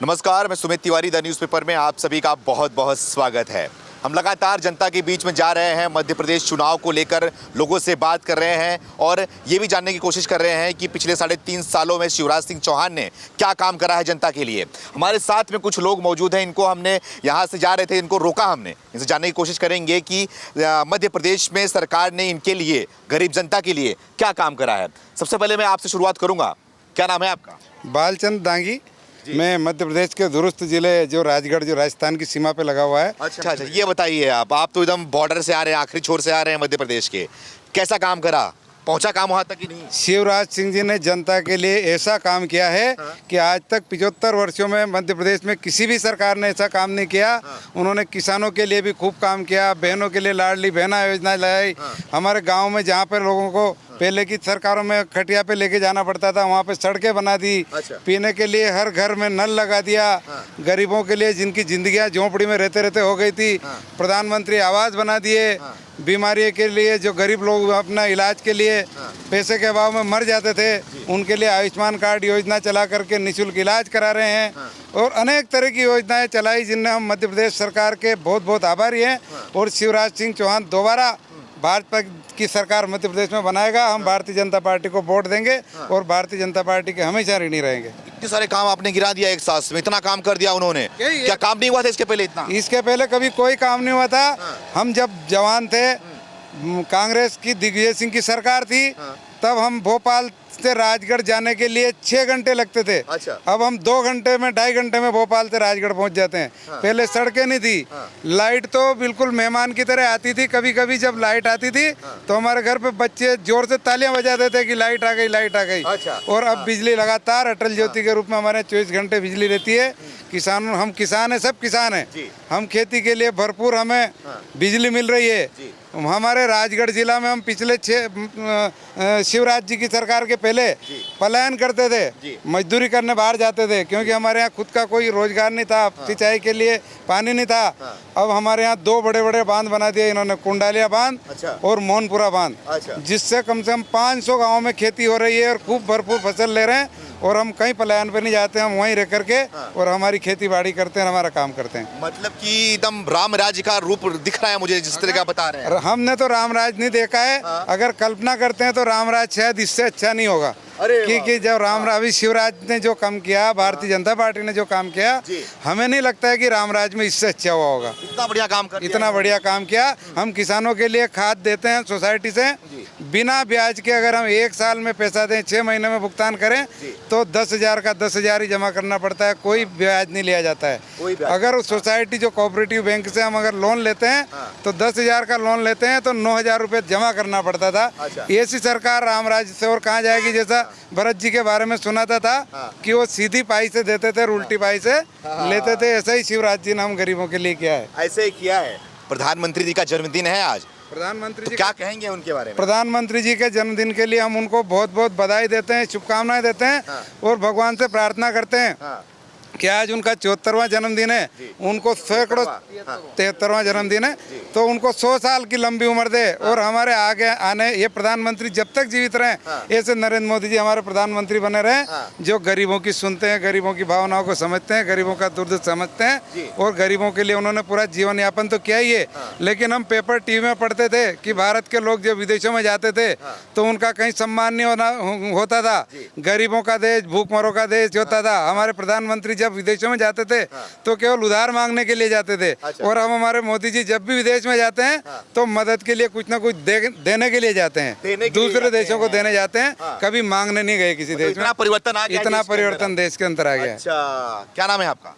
नमस्कार, मैं Sumit Tiwari, the newspaper में आप सभी का बहुत बहुत स्वागत है। हम लगातार जनता के बीच में जा रहे हैं, मध्य प्रदेश चुनाव को लेकर लोगों से बात कर रहे हैं और ये भी जानने की कोशिश कर रहे हैं कि पिछले 3.5 सालों में शिवराज सिंह चौहान ने क्या काम करा है जनता के लिए। हमारे साथ में कुछ लोग मौजूद हैं, इनको हमने यहाँ से जा रहे थे, इनको रोका हमने, इनसे जानने की कोशिश करेंगे कि मध्य प्रदेश में सरकार ने इनके लिए, गरीब जनता के लिए क्या काम करा है। सबसे पहले मैं आपसे शुरुआत करूँगा, क्या नाम है आपका? बालचंद दांगी। मैं मध्य प्रदेश के दुरुस्त जिले जो राजगढ़, जो राजस्थान की सीमा पे लगा हुआ है। अच्छा, ये बताइए, आप तो एकदम बॉर्डर से आ रहे हैं, आखिरी छोर से आ रहे हैं मध्य प्रदेश के, कैसा काम करा? पहुंचा काम वहां तक कि नहीं? शिवराज सिंह जी ने जनता के लिए ऐसा काम किया है कि आज तक 75 वर्षों में मध्य प्रदेश में किसी भी सरकार ने ऐसा काम नहीं किया। उन्होंने किसानों के लिए भी खूब काम किया, बहनों के लिए लाडली बहना योजना लाई। हमारे गांव में जहां पर लोगों को पहले की सरकारों में खटिया पे लेके जाना पड़ता था, वहाँ पे सड़कें बना दी। पीने के लिए हर घर में नल लगा दिया। गरीबों के लिए जिनकी जिंदगियां झोंपड़ी में रहते रहते हो गई थी, प्रधानमंत्री आवास बना दिए। बीमारी के लिए जो गरीब लोग अपना इलाज के लिए पैसे के अभाव में मर जाते थे, उनके लिए आयुष्मान कार्ड योजना चला करके निःशुल्क इलाज करा रहे हैं। और अनेक तरह की योजनाएं चलाई जिनमें हम मध्य प्रदेश सरकार के बहुत बहुत आभारी हैं। और शिवराज सिंह चौहान दोबारा भाजपा की सरकार मध्य प्रदेश में बनाएगा। हम भारतीय जनता पार्टी को वोट देंगे और भारतीय जनता पार्टी के हमेशा ऋणी रहेंगे। इतने सारे काम आपने गिरा दिया एक साथ में, इतना काम कर दिया उन्होंने, क्या काम नहीं हुआ था इसके पहले? इतना इसके पहले कभी कोई काम नहीं हुआ था। हम जब जवान थे, कांग्रेस की दिग्विजय सिंह की सरकार थी, तब हम भोपाल से राजगढ़ जाने के लिए 6 घंटे लगते थे। अब हम 2 घंटे में, 2.5 घंटे में भोपाल से राजगढ़ पहुंच जाते हैं। पहले सड़कें नहीं थी, लाइट तो बिल्कुल मेहमान की तरह आती थी। कभी कभी जब लाइट आती थी तो हमारे घर पे बच्चे जोर से तालियां बजाते थे कि लाइट आ गई, लाइट आ गई। और अब बिजली लगातार अटल ज्योति के रूप में हमारे 24 घंटे बिजली रहती है। किसान, हम किसान हैं, सब किसान हैं, हम खेती के लिए भरपूर हमें बिजली मिल रही है। हमारे राजगढ़ जिला में हम पिछले शिवराज जी की सरकार के पहले पलायन करते थे, मजदूरी करने बाहर जाते थे, क्योंकि हमारे यहाँ खुद का कोई रोजगार नहीं था, सिंचाई के लिए पानी नहीं था। अब हमारे यहाँ 2 बड़े बड़े बांध बना दिए इन्होंने, कुंडालिया बांध और मोहनपुरा बांध, जिससे कम से कम 500 गाँव में खेती हो रही है और खूब भरपूर फसल ले रहे हैं। और हम कहीं पलायन पे नहीं जाते, हम वहीं रह करके और हमारी खेती बाड़ी करते हैं, हमारा काम करते हैं। मतलब कि एकदम राम राज्य का रूप दिख रहा है मुझे, जिस तरह का बता रहे हैं। हमने तो राम राज नहीं देखा है। अगर कल्पना करते हैं तो राम राज शायद इससे अच्छा नहीं होगा। क्योंकि जब अभी शिवराज ने जो काम किया, भारतीय जनता पार्टी ने जो काम किया, हमें नहीं लगता है कि रामराज में इससे अच्छा हुआ होगा। इतना बढ़िया काम कर दिया, इतना बढ़िया काम किया। हम किसानों के लिए खाद देते हैं सोसाइटी से, बिना ब्याज के। अगर हम 1 साल में पैसा दें, 6 महीने में भुगतान करें, तो 10,000 का 10,000 ही जमा करना पड़ता है, कोई ब्याज नहीं लिया जाता है। अगर सोसाइटी जो कोऑपरेटिव बैंक से हम अगर लोन लेते हैं तो 10,000 का लोन लेते हैं तो 9,000 रुपये जमा करना पड़ता था। ऐसी सरकार रामराज से और कहाँ जाएगी? जैसा भरत जी के बारे में सुनाता था कि वो सीधी पाई से देते थे, उल्टी पाई से लेते थे। ऐसा ही शिवराज जी ने हम गरीबों के लिए किया है। ऐसे ही किया है। प्रधानमंत्री जी का जन्मदिन है आज, प्रधानमंत्री जी, क्या कहेंगे उनके बारे में? प्रधानमंत्री जी के जन्मदिन के लिए हम उनको बहुत बहुत बधाई देते हैं, शुभकामनाएं देते हैं और भगवान से प्रार्थना करते हैं कि आज उनका 74वां जन्मदिन है, उनको सैकड़ों 73वां जन्मदिन है, तो उनको 100 साल की लंबी उम्र दे। और हमारे आगे आने ये प्रधानमंत्री जब तक जीवित रहें, ऐसे नरेंद्र मोदी जी हमारे प्रधानमंत्री बने रहे, जो गरीबों की सुनते हैं, गरीबों की भावनाओं को समझते हैं, गरीबों का दुर्द समझते हैं। और गरीबों के लिए उन्होंने पूरा जीवन यापन तो किया ही है। लेकिन हम पेपर, टीवी में पढ़ते थे कि भारत के लोग जब विदेशों में जाते थे तो उनका कहीं सम्मान नहीं होता था। गरीबों का देश, भूखमरों का देश होता था। हमारे प्रधानमंत्री जब विदेशों में जाते थे तो केवल उधार मांगने के लिए जाते थे। और हम, हमारे मोदी जी जब भी विदेश में जाते हैं तो मदद के लिए कुछ ना कुछ देने के लिए जाते हैं, दूसरे देशों को देने जाते हैं, कभी मांगने नहीं गए किसी देश में। इतना परिवर्तन आ गया, इतना परिवर्तन देश के अंदर आ गया। अच्छा, क्या नाम है आपका?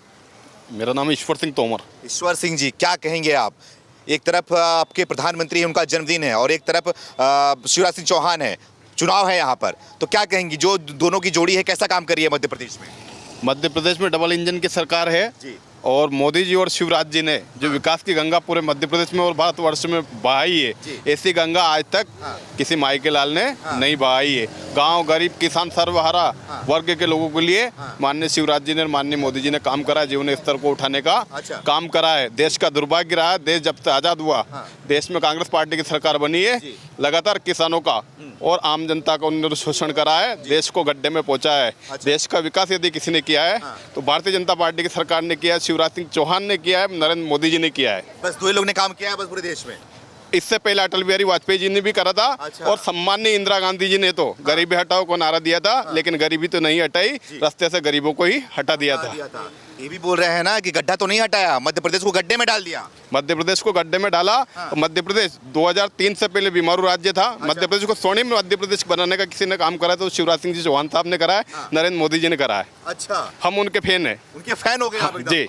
मेरा नाम ईश्वर सिंह तोमर। ईश्वर सिंह जी, क्या कहेंगे आप? एक तरफ आपके प्रधानमंत्री, उनका जन्मदिन है, और एक तरफ शिवराज सिंह चौहान है, चुनाव है यहाँ पर, तो क्या कहेंगी? जो दोनों की जोड़ी है, कैसा काम करी है मध्य प्रदेश में? मध्य प्रदेश में डबल इंजन की सरकार है। और मोदी जी और शिवराज जी ने जो विकास की गंगा पूरे मध्य प्रदेश में और भारतवर्ष में बहाई है, ऐसी गंगा आज तक किसी माई के लाल ने नहीं बहाई है। गांव गरीब किसान सर्वहारा वर्ग के लोगों के लिए माननीय शिवराज जी ने, माननीय मोदी जी ने काम करा है, जीवन स्तर को उठाने का काम करा है। देश का दुर्भाग्य रहा है, देश जब से आज़ाद हुआ देश में कांग्रेस पार्टी की सरकार बनी है, लगातार किसानों का और आम जनता का उन्होंने शोषण करा है, देश को गड्ढे में पहुंचा है। देश का विकास यदि किसी ने किया है तो भारतीय जनता पार्टी की सरकार ने किया है, शिवराज सिंह चौहान ने किया है, नरेंद्र मोदी जी ने किया है। बस दो ही लोग ने काम किया है बस पूरे देश में। इससे पहले अटल बिहारी वाजपेयी जी ने भी करा था और सम्माननीय इंदिरा गांधी जी ने तो गरीबी हटाओ को नारा दिया था, लेकिन गरीबी तो नहीं हटाई, रास्ते से गरीबों को ही हटा दिया था। ये भी बोल रहे हैं ना कि गड्ढा तो नहीं हटाया, मध्य प्रदेश को गड्ढे में डाल दिया। मध्य प्रदेश को गड्ढे में डाला। मध्य प्रदेश 2003 से पहले बीमारू राज्य था। मध्य प्रदेश को स्वर्णिम मध्य प्रदेश बनाने का किसी ने काम करा तो शिवराज सिंह जी चौहान साहब ने करा है, नरेंद्र मोदी जी ने करा है। अच्छा, हम उनके फैन हैं। उनके फैन हो गए आप एकदम। जी,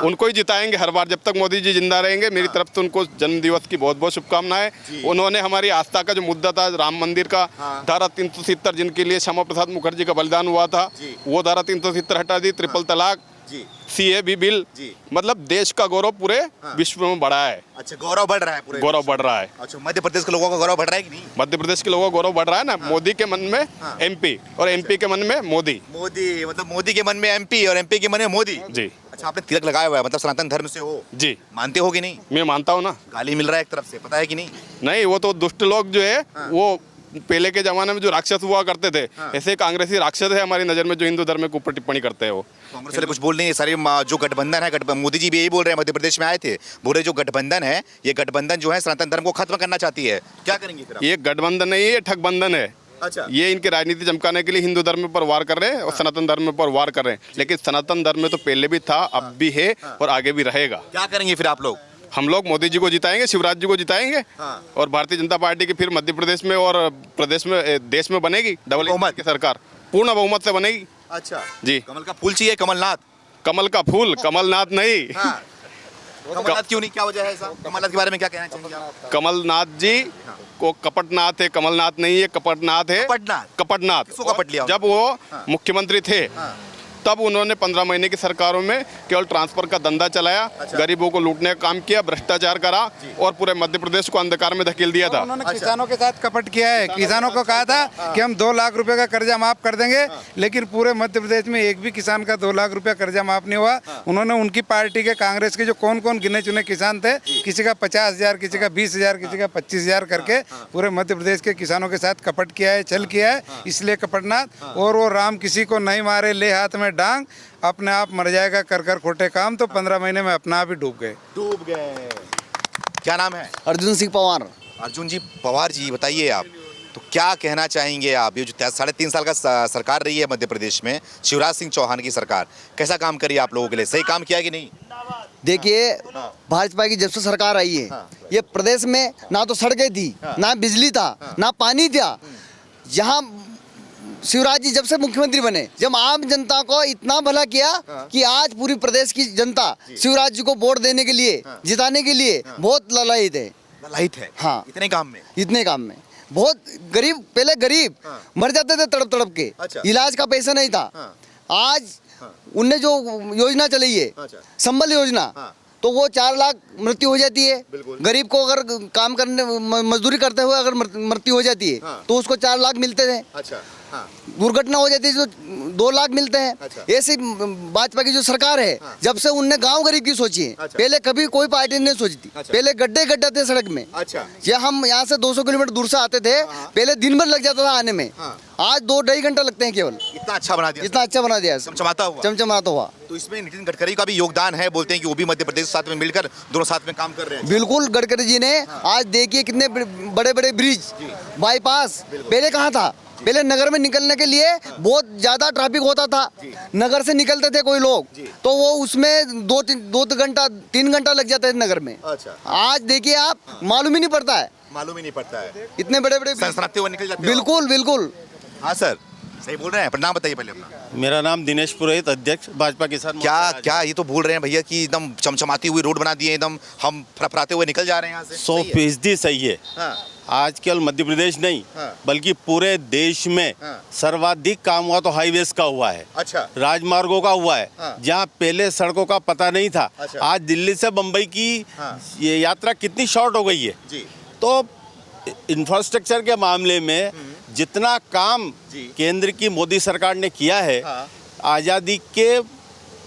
उनको ही जिताएंगे हर बार जब तक मोदी जी जिंदा रहेंगे। मेरी तरफ से उनको जन्म दिवस की बहुत बहुत शुभकामनाएं। उन्होंने हमारी आस्था का जो मुद्दा था राम मंदिर का, धारा 370 जिनके लिए श्यामा प्रसाद मुखर्जी का बलिदान हुआ था, वो धारा 370 हटा दी। ट्रिपल तलाक, CAB बिल, मतलब देश का गौरव पूरे विश्व में बढ़ा है। अच्छा, गौरव बढ़ रहा है पूरे, गौरव बढ़ रहा है। अच्छा, मध्य प्रदेश के लोगों का गौरव बढ़ रहा है कि नहीं? मध्य प्रदेश के लोगों का गौरव बढ़ रहा है ना। मोदी के मन में MP और MP के मन में मोदी। मोदी मतलब मोदी के मन में MP और MP के मन में मोदी। जी। अच्छा, आपने तिलक लगाया हुआ है, मतलब सनातन धर्म से हो? जी। मानते हो कि नहीं? मैं मानता हूँ ना। गाली मिल रहा है एक तरफ से, पता है कि नहीं? नहीं, वो तो दुष्ट लोग जो है वो पहले के जमाने में जो राक्षस हुआ करते थे, ऐसे कांग्रेसी राक्षस है हमारी नजर में जो हिंदू धर्म के ऊपर टिप्पणी करते हैं। वो कांग्रेस वाले कुछ बोल नहीं है, सारे जो गठबंधन है, मोदी जी भी यही बोल रहे हैं, मध्य प्रदेश में आए थे, बोल रहे जो गठबंधन है, ये गठबंधन जो है सनातन धर्म को खत्म करना चाहती है। क्या करेंगे फिर आप? ये गठबंधन नहीं है, ये ठगबंधन है। अच्छा, ये इनकी राजनीति चमकाने के लिए हिंदू धर्म पर वार कर रहे हैं और सनातन धर्म पर वार कर रहे हैं। लेकिन सनातन धर्म में तो पहले भी था, अब भी है और आगे भी रहेगा। क्या करेंगे फिर आप लोग? हम लोग मोदी जी को जिताएंगे, शिवराज जी को जिताएंगे और भारतीय जनता पार्टी की फिर मध्य प्रदेश में और प्रदेश में, देश में बनेगी डबल बहुमत की सरकार, पूर्ण बहुमत से बनेगी। अच्छा जी। कमल का फूल चाहिए, कमलनाथ? कमल का फूल, कमलनाथ नहीं। कमलनाथ क्यों नहीं, क्या वजह है साहब? कमलनाथ के बारे में क्या कहना चाहेंगे आप? कमलनाथ जी को कपटनाथ है, कमलनाथ नहीं है, कपटनाथ है। कपटनाथ। किसको कपट लिया? जब वो मुख्यमंत्री थे तब उन्होंने 15 महीने की सरकारों में केवल ट्रांसफर का धंधा चलाया, गरीबों को लूटने का काम किया, भ्रष्टाचार करा और पूरे मध्य प्रदेश को अंधकार में धकेल दिया था। उन्होंने किसानों के साथ कपट किया है। किसानों को कहा था कि हम 2 लाख रुपए का कर्जा माफ कर देंगे, लेकिन पूरे मध्य प्रदेश में एक भी किसान का 2 लाख रुपया कर्जा माफ नहीं हुआ। उन्होंने उनकी पार्टी के, कांग्रेस के जो कौन कौन गिने चुने किसान थे, किसी का 50,000, किसी का 20,000, किसी का 25,000 करके पूरे मध्य प्रदेश के किसानों के साथ कपट किया है, छल किया है, इसलिए कपटनाथ। और वो राम किसी को नहीं मारे ले हाथ में डांग, अपने आप मर जाएगा कर कर खोटे काम, तो 15 महीने में अपना आप ही डूब गए। क्या नाम है? अर्जुन सिंह पवार। अर्जुन जी पवार जी, बताइए आप तो क्या कहना चाहेंगे आप? ये जो 3.5 साल का सरकार रही है मध्य प्रदेश में, शिवराज सिंह चौहान की सरकार, कैसा काम करी आप लोगों के लिए? सही काम किया कि नहीं? देखिए, भाजपा की जब से सरकार आई है, ये प्रदेश में ना तो सड़कें थी, ना बिजली था, ना पानी था। यहाँ शिवराज जी जब से मुख्यमंत्री बने, जब आम जनता को इतना भला किया कि आज पूरी प्रदेश की जनता शिवराज जी को वोट देने के लिए, जिताने के लिए बहुत ललायित है। ललायत है? हाँ, इतने काम में? इतने काम में बहुत गरीब, पहले गरीब मर जाते थे तड़प तड़प के। अच्छा। इलाज का पैसा नहीं था। आज उनने जो योजना चलाई है, संबल योजना, तो वो 4 लाख मृत्यु हो जाती है। गरीब को अगर काम करने, मजदूरी करते हुए अगर मृत्यु हो जाती है तो उसको 4 लाख मिलते थे। अच्छा। दुर्घटना हो जाती है तो 2 लाख मिलते हैं। ऐसी भाजपा की जो सरकार है, जब से उनने गांव गरीब की सोची है, पहले कभी कोई पार्टी ने सोची थी। पहले गड्ढे गड्ढे थे सड़क में। ये हम यहाँ से 200 किलोमीटर दूर से आते थे, पहले दिन भर लग जाता था आने में, आज 2-2.5 घंटा लगते हैं केवल। इतना अच्छा बना दिया, इतना अच्छा बना दिया, चमचमाता हुआ। तो इसमें नितिन गडकरी का भी योगदान है, बोलते हैं कि वो भी मध्य प्रदेश के साथ में मिलकर दोनों साथ में काम कर रहे हैं। बिल्कुल, गडकरी जी ने आज देखिए कितने बड़े बड़े ब्रिज, बाईपास। पहले कहाँ था? पहले नगर में निकलने के लिए बहुत ज्यादा ट्रैफिक होता था। नगर से निकलते थे कोई लोग तो वो उसमें 2 घंटा 3 घंटा लग जाता है नगर में। अच्छा। आज देखिए आप, मालूम ही नहीं पड़ता है, इतने बड़े बड़े सनसनाते हुए निकल जाते हैं। बिल्कुल बिल्कुल। हाँ सर, सही बोल रहे हैं। प्रणाम, बताइए पहले अपना। मेरा नाम दिनेश पुरोहित, अध्यक्ष भाजपा किसान। क्या ये तो बोल रहे हैं भैया कि एकदम चमचमाती हुई रोड बना दी है, एकदम हम फरफराते हुए निकल जा रहे हैं यहाँ से। 100% सही है। आज केवल मध्य प्रदेश नहीं हाँ। बल्कि पूरे देश में हाँ। सर्वाधिक काम हुआ तो हाईवेज का हुआ है, अच्छा। राजमार्गों का हुआ है। हाँ। जहाँ पहले सड़कों का पता नहीं था, अच्छा। आज दिल्ली से बम्बई की हाँ। ये यात्रा कितनी शॉर्ट हो गई है। जी। तो इंफ्रास्ट्रक्चर के मामले में जितना काम जी। केंद्र की मोदी सरकार ने किया है, हाँ। आज़ादी के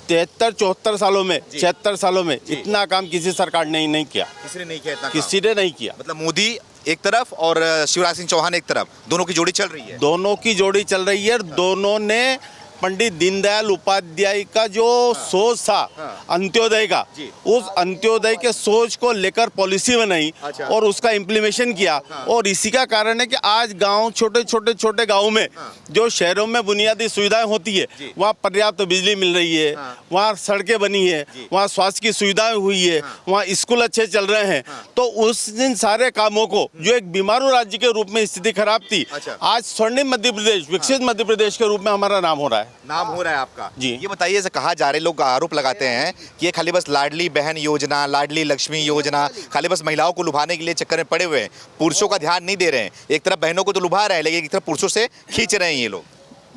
73-74 सालों में, जी। 76 सालों में जी। इतना काम किसी सरकार ने नहीं किया, किसी ने नहीं किया इतना काम। किसी ने नहीं किया। मतलब मोदी एक तरफ और शिवराज सिंह चौहान एक तरफ, दोनों की जोड़ी चल रही है। दोनों की जोड़ी चल रही है। दोनों ने पंडित दीनदयाल उपाध्याय का जो सोच था हाँ। अंत्योदय का, जी। उस अंत्योदय के सोच को लेकर पॉलिसी बनाई अच्छा। और उसका इम्प्लीमेशन किया। और इसी का कारण है कि आज गांव, छोटे गांव में जो शहरों में बुनियादी सुविधाएं होती है, जी। वहाँ पर्याप्त बिजली मिल रही है, वहाँ सड़कें बनी है, जी। वहाँ स्वास्थ्य की सुविधाएं हुई है, वहाँ स्कूल अच्छे चल रहे हैं। तो उस दिन सारे कामों को, जो एक बीमारू राज्य के रूप में स्थिति खराब थी, अच्छा। आज स्वर्णिम मध्य प्रदेश, विकसित मध्य प्रदेश के रूप में हमारा नाम हो रहा है। नाम हो रहा है आपका। जी। ये बताइए, ऐसे कहा जा रहे, लोग आरोप लगाते हैं कि ये खाली बस लाडली बहन योजना, लाडली लक्ष्मी योजना, खाली बस महिलाओं को लुभाने के लिए चक्कर में पड़े हुए हैं, पुरुषों का ध्यान नहीं दे रहे हैं। एक तरफ बहनों को तो लुभा रहे हैं, लेकिन एक तरफ पुरुषों से खींच रहे हैं ये लोग।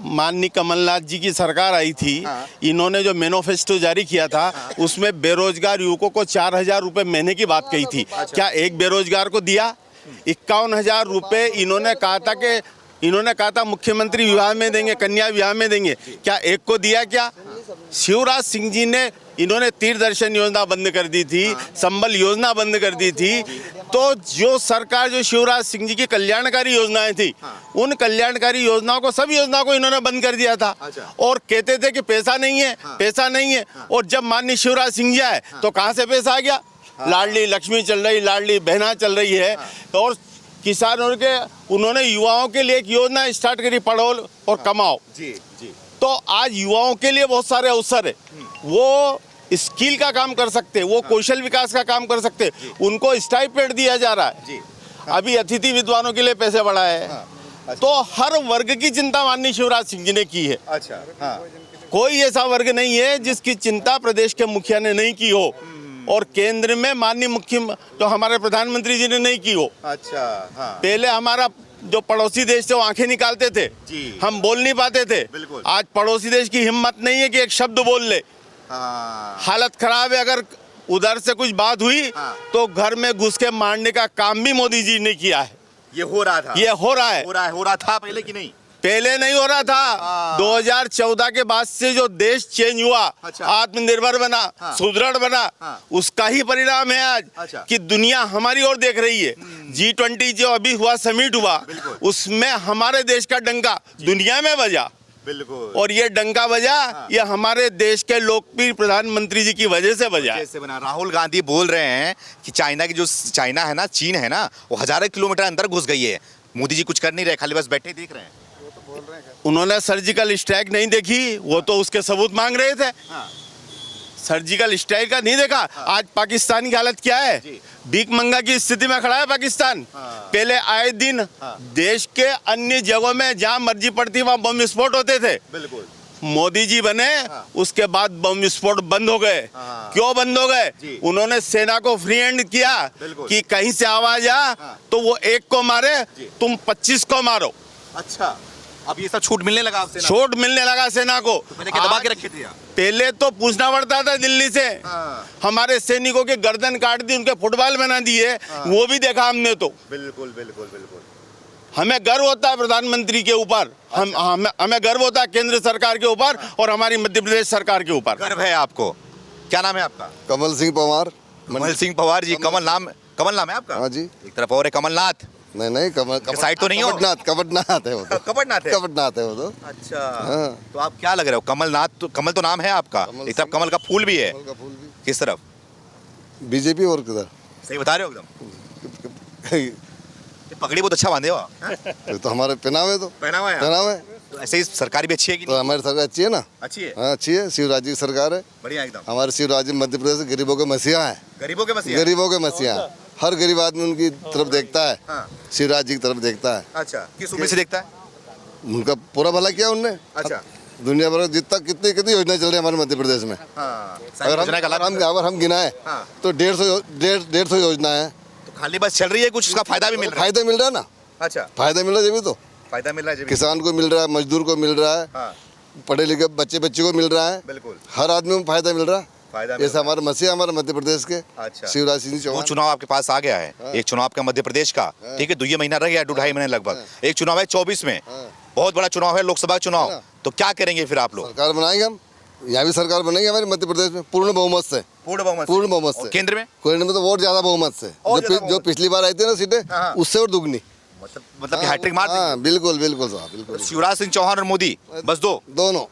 माननीय कमलनाथ जी की सरकार आई थी, इन्होंने जो मैनिफेस्टो जारी किया था, उसमें बेरोजगार युवकों को 4,000 रुपये महीने की बात कही थी। क्या एक बेरोजगार को दिया? 51,000 रुपये इन्होंने कहा था मुख्यमंत्री विवाह में देंगे, कन्या विवाह में देंगे। क्या एक को दिया? क्या शिवराज सिंह जी ने, इन्होंने तीरदर्शन योजना बंद कर दी थी, संबल योजना बंद कर दी थी। तो जो सरकार, जो शिवराज सिंह जी की कल्याणकारी योजनाएं थी, उन कल्याणकारी योजनाओं को, सब योजनाओं को इन्होंने बंद कर दिया था। और कहते थे कि पैसा नहीं है, पैसा नहीं है। और जब माननीय शिवराज सिंह जी आए तो कहाँ से पैसा आ गया? लाडली लक्ष्मी चल रही, लाडली बहना चल रही है। और किसानों के, उन्होंने युवाओं के लिए एक योजना स्टार्ट करी, पढ़ो और कमाओ। जी जी। तो आज युवाओं के लिए बहुत सारे अवसर है। वो स्किल का काम कर सकते हैं, वो कौशल विकास का काम कर सकते हैं, उनको स्टाइपेंड दिया जा रहा है। जी। अभी अतिथि विद्वानों के लिए पैसे बढ़ाए हैं। तो हर वर्ग की चिंता माननीय शिवराज सिंह जी ने की है। अच्छा। हाँ। कोई ऐसा वर्ग नहीं है जिसकी चिंता प्रदेश के मुखिया ने नहीं की हो, और केंद्र में माननीय मुख्य, तो हमारे प्रधानमंत्री जी ने नहीं की हो। अच्छा। हाँ। पहले हमारा जो पड़ोसी देश थे वो आंखें निकालते थे, जी। हम बोल नहीं पाते थे। बिल्कुल। आज पड़ोसी देश की हिम्मत नहीं है कि एक शब्द बोल ले। हाँ। हालत खराब है, अगर उधर से कुछ बात हुई तो घर में घुस के मारने का काम भी मोदी जी ने किया है। ये हो रहा था, ये हो रहा है। हो रहा था पहले कि नहीं? पहले नहीं हो रहा था। 2014 के बाद से जो देश चेंज हुआ, अच्छा। आत्मनिर्भर बना, सुदृढ़ बना, उसका ही परिणाम है आज। अच्छा। कि दुनिया हमारी ओर देख रही है। G20 जो अभी हुआ, समिट हुआ, उसमें हमारे देश का डंका दुनिया में बजा। बिल्कुल। और ये डंका बजा, ये हमारे देश के लोकप्रिय प्रधानमंत्री जी की वजह से बजा। कैसे बना? राहुल गांधी बोल रहे हैं कि चाइना की, जो चाइना है ना, चीन है ना, वो हजारों किलोमीटर अंदर घुस गई है। मोदी जी कुछ कर नहीं रहे, खाली बस बैठे देख रहे हैं। उन्होंने सर्जिकल स्ट्राइक नहीं देखी, वो तो उसके सबूत मांग रहे थे। सर्जिकल स्ट्राइक का नहीं देखा। आज पाकिस्तान की हालत क्या है? भीख मंगा की स्थिति में खड़ा है पाकिस्तान। पहले आए दिन देश के अन्य जगहों में जहां मर्जी पड़ती वहां बम विस्फोट होते थे। बिल्कुल। मोदी जी बने, उसके बाद बम विस्फोट बंद हो गए। क्यों बंद हो गए? उन्होंने सेना को फ्री हैंड किया कि कहीं से आवाज आ तो वो एक को मारे, तुम 25 को मारो। अच्छा। अब ये सब छूट मिलने लगा आपसे? छूट मिलने लगा सेना को। पहले क्या दबा के रखे थे? पहले तो पूछना पड़ता था दिल्ली से। हमारे सैनिकों के गर्दन काट दी, उनके फुटबॉल बना दिए, वो भी देखा हमने। तो बिल्कुल बिल्कुल बिल्कुल। हमें गर्व होता है प्रधानमंत्री के ऊपर। हमें गर्व होता है केंद्र सरकार के ऊपर और हमारी मध्य प्रदेश सरकार के ऊपर। गर्व है आपको? क्या नाम है आपका? कमल सिंह पवार। कमल सिंह पवार जी। कमल नाम है आपका? हाँ जी। एक तरफ और है कमलनाथ। नहीं, कमल साइड तो नहीं हो? कपटनाथ है वो तो। कपटनाथ है? कपटनाथ है वो तो। अच्छा। हाँ। तो आप क्या लग रहे हो? कमलनाथ तो, कमल तो नाम है आपका, एक तरफ कमल का फूल भी है। कमल का फूल भी। किस तरफ? बीजेपी और किधर? सही बता रहे हो एकदम। ये पगड़ी बहुत अच्छा बांधे हो आप। ये तो हमारे पहनावे तो पहना हुआ है। पहनावे। तो ऐसे ही सरकार भी अच्छी है कि तो नहीं? हमारी सरकार अच्छी है ना। अच्छी है। हाँ, अच्छी है। शिवराज जी की सरकार है। बढ़िया एकदम। हमारे शिवराज जी मध्य प्रदेश के गरीबों के मसीहा है। गरीबों के मसीहा। गरीबों के मसीहा है। हर गरीब आदमी उनकी तरफ देखता है। शिवराज जी की तरफ देखता है। अच्छा। किस उम्र से देखता है? उनका पूरा भला किया उनने। अच्छा। दुनिया भर जितना कितनी योजना चल रही है हमारे मध्य प्रदेश में। हाँ। अगर हम गिनाए तो 150 योजना है। तो खाली बस चल रही है, कुछ उसका फायदा भी मिल रहा है? फायदा मिल रहा है ना, अच्छा, फायदा मिल रहा है जब तो फायदा मिल रहा है जब। किसान को मिल रहा है, मजदूर को मिल रहा है, हाँ, पढ़े लिखे बच्चे को मिल रहा है, बिल्कुल हर आदमी को फायदा मिल रहा है। फायदा मिल जैसे हमारे मसीहा हमारे मध्य प्रदेश के अच्छा। शिवराज सिंह वो चौहान। चुनाव आपके पास आ गया है, एक चुनाव का मध्य प्रदेश का, ठीक है, 2 महीना रह गया, 2-2.5 महीने लगभग। एक चुनाव है 24 में, बहुत बड़ा चुनाव है, लोकसभा चुनाव। तो क्या करेंगे फिर आप लोग? सरकार बनाएंगे हम, यहाँ भी सरकार बनेगी हमारे मध्य प्रदेश में पूर्ण बहुमत से। पूर्ण बहुमत से? पूर्ण बहुमत और से। केंद्र में? केंद्र में तो बहुत ज्यादा बहुमत से, और ज्यादा जो पिछली बार आई थी ना सीटें, हाँ। उससे और दुगनी। मतलब कि हैट्रिक मार देंगे? हाँ बिल्कुल बिल्कुल साहब, बिल्कुल। शिवराज सिंह चौहान और मोदी, बस दो? दोनों।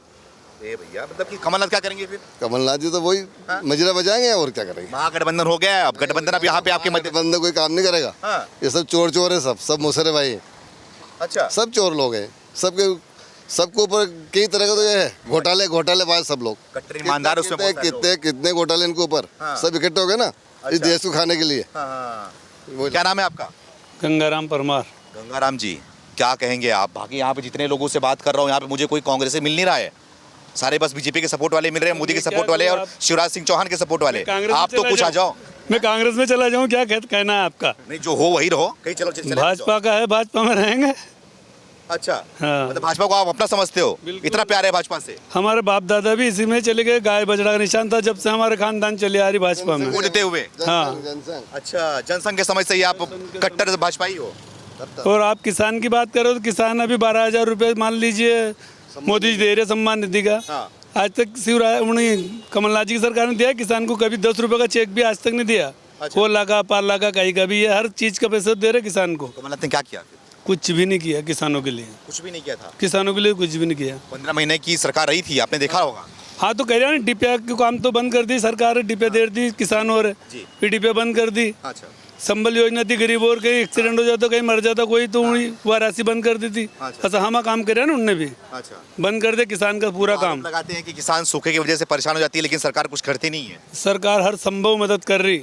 भैया मतलब कि कमलनाथ क्या करेंगे फिर? कमलनाथ जी तो वही मजरा बजाएंगे और क्या करेंगे। महागठबंधन हो गया है, अब गठबंधन अब यहाँ पे आपके मध्य। बंदे कोई काम नहीं करेगा। हाँ। ये सब चोर है, सब मुसरे भाई है, अच्छा, सब चोर लोग हैं। सबके ऊपर कई तरह का तो ये है, घोटाले बाज सब लोग। कट्टर ईमानदार उसमें बहुत सारे लोग। कितने घोटाले इनके ऊपर, हाँ। सब इकट्ठे हो गए ना इस देश को खाने के लिए। हाँ। वो क्या नाम है आपका? गंगाराम परमार। गंगाराम जी, क्या कहेंगे आप? बाकी यहाँ पे जितने लोगों से बात कर रहा हूँ, यहाँ पे मुझे कोई कांग्रेस से मिल नहीं रहा है, सारे बस बीजेपी के सपोर्ट वाले मिल रहे हैं, मोदी के सपोर्ट वाले और शिवराज सिंह चौहान के सपोर्ट वाले। आप तो कुछ आ जाओ। मैं कांग्रेस में चला जाऊं, क्या कहना है आपका? नहीं, जो हो वही रहो, कहीं चलो चले जाओ। भाजपा का है, भाजपा में रहेंगे। अच्छा, हाँ। मतलब भाजपा को आप अपना समझते हो, बिल्कुल। इतना प्यार है भाजपा से? हमारे बाप दादा भी इसी में चले गए, गाय बजड़ा का निशान था जब से हमारे खानदान चले आ रही भाजपा में। कूदते हुए? हाँ। जनसंघ। अच्छा, जनसंघ के समय से ही आप कट्टर भाजपा ही हो? और आप किसान की बात करो तो किसान अभी 12,000 रुपये मान लीजिए मोदी जी दे रहे सम्मान निधि का। हाँ। आज तक शिवराज कमलनाथ जी की सरकार ने दिया, किसान को कभी 10 रुपये का चेक भी आज तक नहीं दिया। को लागा पार लागा कहीं का भी, ये हर चीज का पैसा दे रहे किसान को। कमलनाथ ने क्या किया? कुछ भी नहीं किया किसानों के लिए, कुछ भी नहीं किया था। किसानों के लिए कुछ भी नहीं किया। 15 महीने की सरकार रही थी, आपने देखा होगा। हाँ तो कह रहे हैं डिपिया के काम तो बंद कर दी सरकार, डिपिया दे दी किसान और जी। डिपिया बंद कर दी। अच्छा, संबल योजना थी, गरीब और कहीं एक्सीडेंट हो जाता कहीं मर जाता कोई तो वह राशि बंद कर दी थी। अच्छा। ऐसा हम काम करे ना उनने भी अच्छा। बंद कर दे किसान का पूरा काम। लगाते हैं कि किसान सूखे की वजह से परेशान हो जाती है, लेकिन सरकार कुछ करती नहीं है। सरकार हर संभव मदद कर रही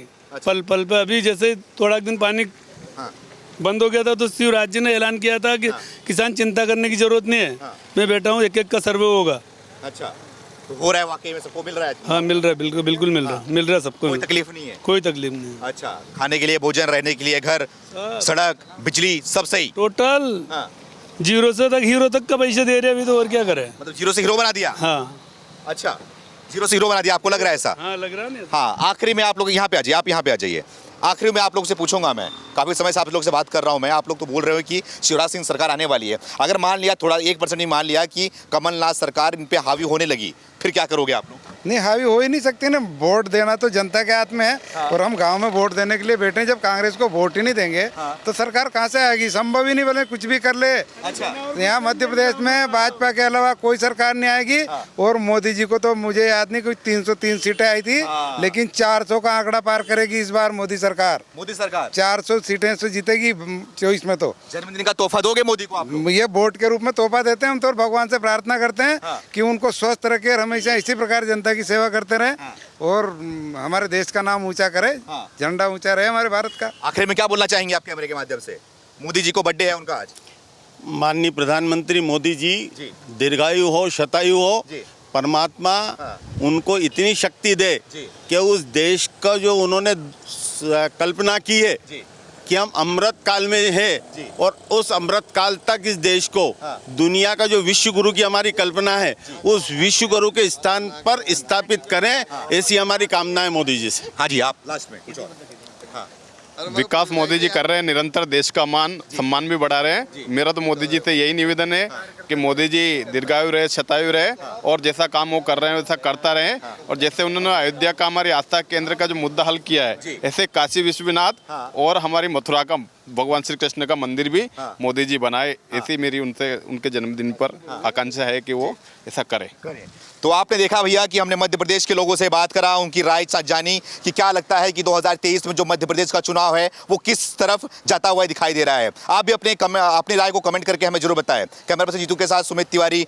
पल पल पे। अभी जैसे थोड़ा दिन पानी बंद हो गया था तो शिवराज जी ने ऐलान किया था कि किसान चिंता करने की जरूरत नहीं है, मैं बैठा हूँ, एक का सर्वे होगा। अच्छा, तो हो रहा है वाकई में, सबको मिल रहा है? हाँ मिल रहा है, बिल्कुल बिल्कुल मिल रहा है, मिल रहा है सबको। कोई तकलीफ नहीं है? कोई तकलीफ नहीं। अच्छा, खाने के लिए भोजन, रहने के लिए घर, सड़क, बिजली, सब सही? टोटल हाँ। 0 से तक हीरो तक का पैसे दे रहे हैं अभी तो, और क्या करे। मतलब 0 से हीरो बना दिया? हाँ। अच्छा, 0 से हीरो बना दिया, आपको लग रहा है ऐसा? हाँ लग रहा है। हाँ, आखिरी में आप लोग यहाँ पे आ जाइए, आप यहाँ पे आ जाइए। आखिरी में आप लोग से पूछूंगा, मैं काफ़ी समय से आप लोग से बात कर रहा हूँ मैं, आप लोग तो बोल रहे हो कि शिवराज सिंह सरकार आने वाली है। अगर मान लिया थोड़ा 1% ही मान लिया कि कमलनाथ सरकार इन पे हावी होने लगी, फिर क्या करोगे आप लोग? नहीं, हावी हो ही नहीं सकती ना। वोट देना तो जनता के हाथ में है और हम गांव में वोट देने के लिए बैठे हैं। जब कांग्रेस को वोट ही नहीं देंगे तो सरकार कहां से आएगी? संभव ही नहीं, भले कुछ भी कर ले। अच्छा, यहाँ मध्य प्रदेश में भाजपा के अलावा कोई सरकार नहीं आएगी। और मोदी जी को तो मुझे याद नहीं, कुछ 303 सीटें आई थी, लेकिन 400 का आंकड़ा पार करेगी इस बार मोदी सरकार। मोदी सरकार 400 सीटें से जीतेगी 24 में। तो जन्मदिन का तोहफा दोगे मोदी को आप लोग? ये वोट के रूप में तोहफा देते हैं हम तो, और भगवान से प्रार्थना करते हैं कि उनको स्वस्थ रखे और हमेशा इसी प्रकार जनता की सेवा करते रहे और हमारे देश का नाम ऊंचा करे, झंडा ऊंचा रहे हमारे भारत का। आखिर में क्या बोलना चाहेंगे आप कैमरे के माध्यम से? मोदी जी को बर्थडे है उनका आज। माननीय प्रधानमंत्री मोदी जी दीर्घायु हो, शतायु हो, परमात्मा उनको इतनी शक्ति दे कि उस देश का जो उन्होंने कल्पना की है कि हम अमृत काल में है और उस अमृत काल तक इस देश को दुनिया का जो विश्व गुरु की हमारी कल्पना है उस विश्व गुरु के स्थान पर स्थापित करें, ऐसी हमारी कामना है मोदी जी से। हाँ जी, आप लास्ट में कुछ और। हाँ, विकास मोदी जी कर रहे हैं, निरंतर देश का मान सम्मान भी बढ़ा रहे हैं। मेरा तो मोदी जी से यही निवेदन है कि मोदी जी दीर्घायु रहे, शतायु रहे और जैसा काम वो कर रहे हैं वैसा करता रहे। और जैसे उन्होंने अयोध्या का हमारी आस्था केंद्र का जो मुद्दा हल किया है, ऐसे काशी विश्वनाथ और हमारी मथुरा का भगवान श्री कृष्ण का मंदिर भी मोदी जी बनाए, ऐसी मेरी उनसे उनके जन्मदिन पर आकांक्षा है कि वो ऐसा करें। तो आपने देखा भैया कि हमने मध्य प्रदेश के लोगों से बात करा, उनकी राय जानी कि क्या लगता है कि 2023 में जो मध्य प्रदेश का चुनाव है वो किस तरफ जाता हुआ दिखाई दे रहा है। आप भी अपनी राय को कमेंट करके हमें जरूर बताएं। कैमरा पर्सन जीतू के साथ सुमित तिवारी,